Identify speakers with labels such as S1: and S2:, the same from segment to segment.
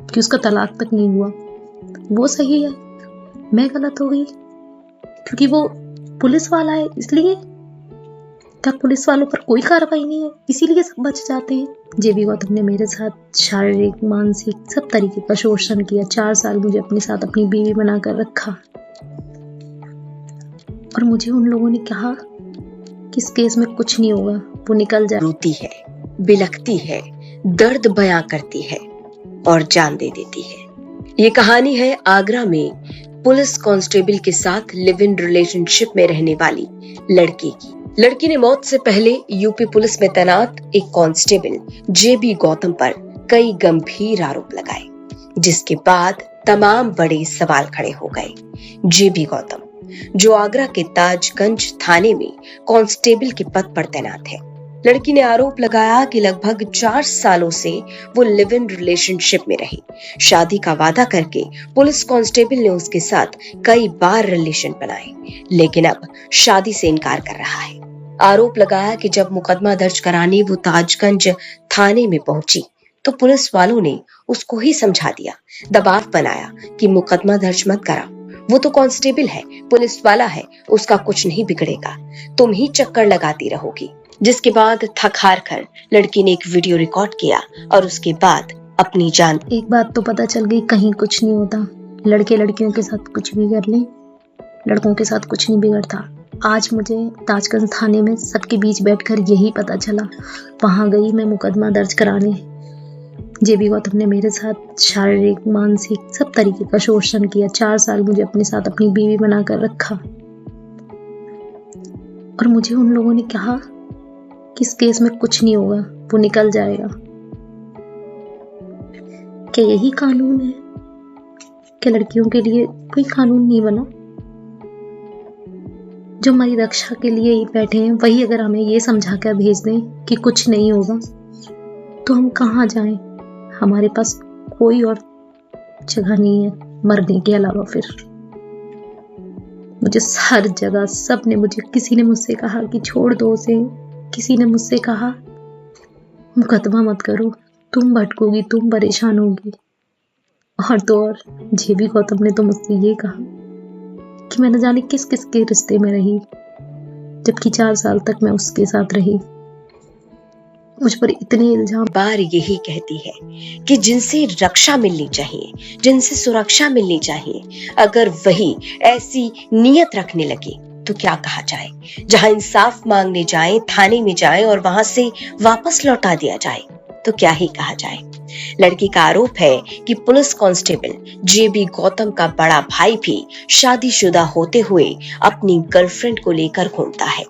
S1: कि उसका तलाक तक नहीं हुआ, वो सही है, मैं गलत हो गई क्योंकि वो पुलिस वाला है इसलिए? क्या पुलिस वालों पर कोई कार्रवाई नहीं है इसीलिए सब बच जाते हैं? जेबी गौतम ने मेरे साथ शारीरिक मानसिक सब तरीके का शोषण किया। 4 साल मुझे अपने साथ अपनी बीवी बनाकर रखा और मुझे उन लोगों ने कहा कि इस केस में कुछ नहीं होगा, वो निकल जाए।
S2: रोती है, बिलखती है, दर्द बयां करती है और जान दे देती है। ये कहानी है आगरा में पुलिस कांस्टेबल के साथ लिव इन रिलेशनशिप में रहने वाली लड़की की। लड़की ने मौत से पहले यूपी पुलिस में तैनात एक कांस्टेबल जेबी गौतम पर कई गंभीर आरोप लगाए, जिसके बाद तमाम बड़े सवाल खड़े हो गए। जेबी गौतम, जो आगरा के ताजगंज थाने में कांस्टेबल के पद पर तैनात है, लड़की ने आरोप लगाया कि लगभग 4 सालों से वो लिव इन रिलेशनशिप में रही। शादी का वादा करके पुलिस कांस्टेबल ने उसके साथ कई बार रिलेशन बनाए, लेकिन अब शादी से इनकार कर रहा है। आरोप लगाया कि जब मुकदमा दर्ज कराने वो ताजगंज थाने में पहुंची तो पुलिस वालों ने उसको ही समझा दिया, दबाव बनाया कि मुकदमा दर्ज मत करा, वो तो कांस्टेबल है, पुलिस वाला है, उसका कुछ नहीं बिगड़ेगा, तुम ही चक्कर लगाती रहोगी। जिसके बाद थक हार कर लड़की ने एक वीडियो रिकॉर्ड किया और उसके बाद अपनी जान।
S1: एक बात तो पता चल गई, कहीं कुछ नहीं होता। लड़के लड़कियों के साथ कुछ भी कर लें, लड़कों के साथ कुछ नहीं बिगड़ता। आज मुझे ताजगंज थाने में सबके बीच बैठकर यही पता चला। वहां गई मैं मुकदमा दर्ज कराने। जेबी गौतम ने मेरे साथ शारीरिक मानसिक सब तरीके का शोषण किया। 4 साल मुझे अपने साथ अपनी बीवी बनाकर रखा और मुझे उन लोगों ने कहा कि इस केस में कुछ नहीं होगा, वो निकल जाएगा। क्या यही कानून है? क्या लड़कियों के लिए कोई कानून नहीं बना? जो हमारी रक्षा के लिए ही बैठे हैं वही अगर हमें ये समझा कर भेज दें कि कुछ नहीं होगा तो हम कहाँ जाएं? हमारे पास कोई और जगह नहीं है मरने के अलावा। फिर मुझे हर जगह सब ने किसी ने मुझसे कहा कि छोड़ दो उसे, किसी ने मुझसे कहा मुकदमा मत करो, तुम भटकोगी, तुम परेशान होगी। और तो और जेबी गौतम ने तो मुझसे ये कहा कि मैं न जाने किस किस के रिश्ते में रही, जबकि 4 साल तक मैं उसके साथ रही। मुझ पर इतने इल्जाम।
S2: बार यही कहती है कि जिनसे रक्षा मिलनी चाहिए, जिनसे सुरक्षा मिलनी चाहिए, अगर वही ऐसी नीयत रखने लगे तो क्या कहा जाए? जहां इंसाफ मांगने जाए, थाने में जाए और वहां से वापस लौटा दिया जाए तो क्या ही कहा जाए। लड़की का आरोप है कि पुलिस कांस्टेबल जेबी गौतम का बड़ा भाई भी शादीशुदा होते हुए अपनी गर्लफ्रेंड को लेकर घूमता है।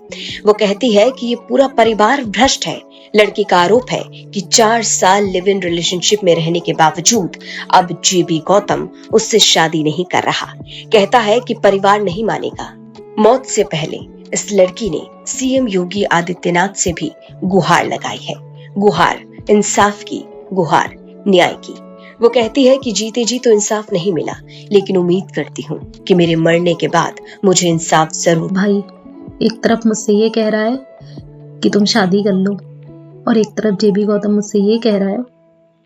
S2: वो कहती है कि ये पूरा परिवार भ्रष्ट है। लड़की का आरोप है कि 4 साल लिव इन रिलेशनशिप में रहने के बावजूद अब जेबी गौतम उससे शादी नहीं कर रहा। कहता है कि परिवार नहीं मानेगा। मौत से पहले इस लड़की ने सीएम योगी आदित्यनाथ से भी गुहार लगाई है। गुहार इंसाफ की, गुहार न्याय की। वो कहती है कि जीते जी तो इंसाफ नहीं मिला, लेकिन उम्मीद करती हूँ कि मेरे मरने के बाद मुझे इंसाफ जरूर।
S1: भाई एक तरफ मुझसे ये कह रहा है कि तुम शादी कर लो और एक तरफ जेबी गौतम मुझसे ये कह रहा है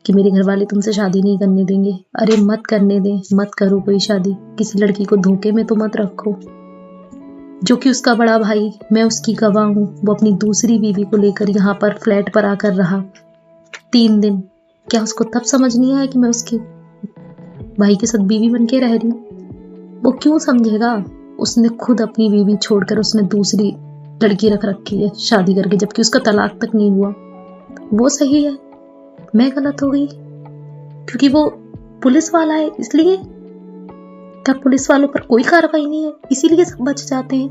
S1: कि मेरे घर वाले तुमसे शादी नहीं करने देंगे। अरे मत करने दे, मत करो कोई शादी, किसी लड़की को धोखे में तो मत रखो। जो कि उसका बड़ा भाई, मैं उसकी गवाह हूँ, वो अपनी दूसरी बीवी को लेकर यहाँ पर फ्लैट पर आकर रहा 3 दिन। क्या उसको तब समझ नहीं आया कि मैं उसके भाई के साथ बीवी बन के रह रही हूँ? वो क्यों समझेगा? उसने खुद अपनी बीवी छोड़कर उसने दूसरी लड़की रख रखी है शादी करके, जबकि उसका तलाक तक नहीं हुआ। वो सही है, मैं गलत हो गई क्योंकि वो पुलिस वाला है इसलिए? क्या पुलिस वालों पर कोई कार्रवाई नहीं है इसीलिए सब बच जाते हैं?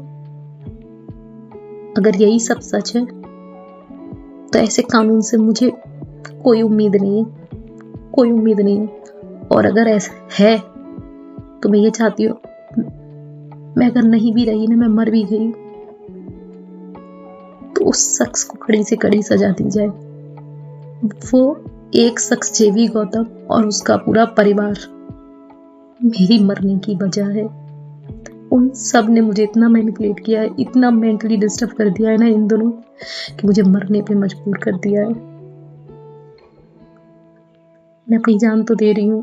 S1: अगर यही सब सच है तो ऐसे कानून से मुझे कोई उम्मीद नहीं है, कोई उम्मीद नहीं है। और अगर ऐसा है तो मैं ये चाहती हूँ, मैं अगर नहीं भी रही ना, मैं मर भी गई तो उस शख्स को कड़ी से कड़ी सजा दी जाए। वो एक शख्स जेबी गौतम और उसका पूरा परिवार मेरी मरने की वजह है। उन सब ने मुझे इतना मैनिपुलेट किया है, इतना मेंटली डिस्टर्ब कर दिया है ना इन दोनों, कि मुझे मरने पे मजबूर कर दिया है। मैं अपनी जान तो दे रही हूँ,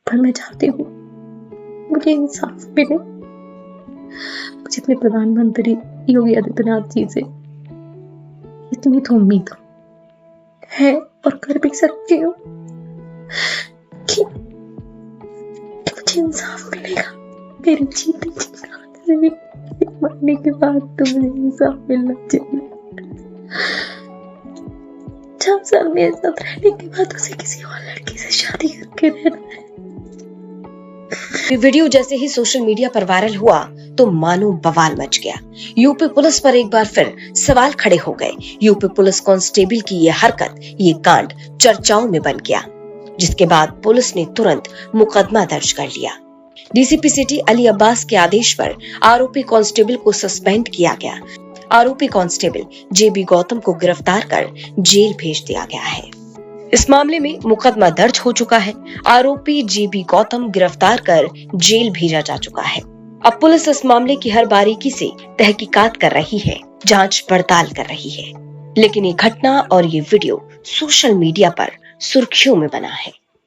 S1: पर मैं चाहती हूँ मुझे इंसाफ मिले। मुझे अपने प्रधानमंत्री योगी आदित्यनाथ जी से इतनी तो उम्मीद है और कर भी सकती हूँ कि मुझे इंसाफ मिलेगा। मेरे जीते जी मरने के बाद तो मुझे इंसाफ मिलना चाहिए। 4 साल मेरे साथ रहने के बाद उसे किसी और लड़की से शादी करके रहना है।
S2: वीडियो जैसे ही सोशल मीडिया पर वायरल हुआ तो मानो बवाल मच गया। यूपी पुलिस पर एक बार फिर सवाल खड़े हो गए। यूपी पुलिस कांस्टेबल की ये हरकत, ये कांड चर्चाओं में बन गया, जिसके बाद पुलिस ने तुरंत मुकदमा दर्ज कर लिया। डीसीपी सिटी अली अब्बास के आदेश पर आरोपी कांस्टेबल को सस्पेंड किया गया। आरोपी कांस्टेबल जेबी गौतम को गिरफ्तार कर जेल भेज दिया गया है। इस मामले में मुकदमा दर्ज हो चुका है। आरोपी जेबी गौतम गिरफ्तार कर जेल भेजा जा चुका है। अब पुलिस इस मामले की हर बारीकी से तहकीकात कर रही है, जांच पड़ताल कर रही है। लेकिन ये घटना और ये वीडियो सोशल मीडिया पर सुर्खियों में बना है।